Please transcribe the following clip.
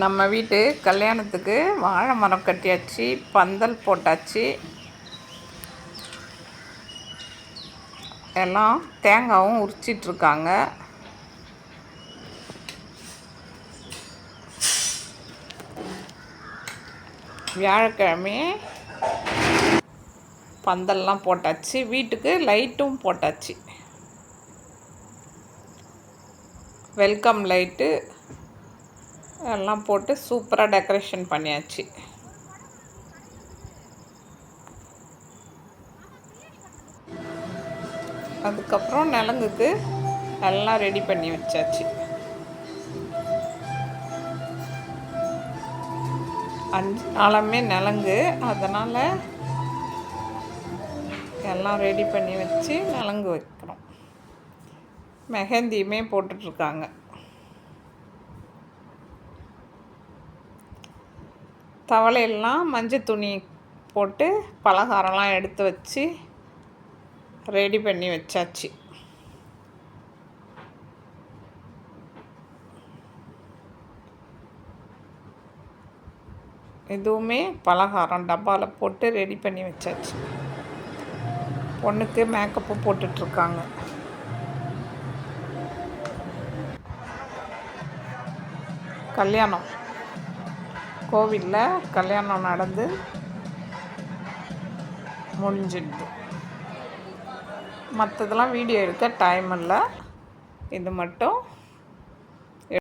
நம்ம வீட்டு கல்யாணத்துக்கு வாழை மரம் கட்டியாச்சு, பந்தல் போட்டாச்சு, எல்லாம் தேங்காயும் உரிச்சிட்ருக்காங்க. வியாழக்கிழமை பந்தல்லாம் போட்டாச்சு, வீட்டுக்கு லைட்டும் போட்டாச்சு. வெல்கம் லைட்டு எல்லாம் போட்டு சூப்பராக டெக்கரேஷன் பண்ணியாச்சு. அதுக்கப்புறம் நலங்குக்கு எல்லாம் ரெடி பண்ணி வச்சாச்சு. 5 நாளுமே நலங்கு, அதனால் எல்லாம் ரெடி பண்ணி வச்சு நலங்கு வைக்கிறோம். மெஹந்தியுமே போட்டுட்ருக்காங்க. தவளையெல்லாம் மஞ்சள் துணி போட்டு பலகாரம்லாம் எடுத்து வச்சு ரெடி பண்ணி வச்சாச்சு. எதுவுமே பலகாரம் டப்பாவில் போட்டு ரெடி பண்ணி வச்சாச்சு. பொண்ணுக்கு மேக்கப்பு போட்டுட்ருக்காங்க. கல்யாணம் கோவிலில் கல்யாணம் நடந்து முடிஞ்சிடுது. மற்றதெல்லாம் வீடியோ எடுக்க டைம் இல்லை, இது மட்டும்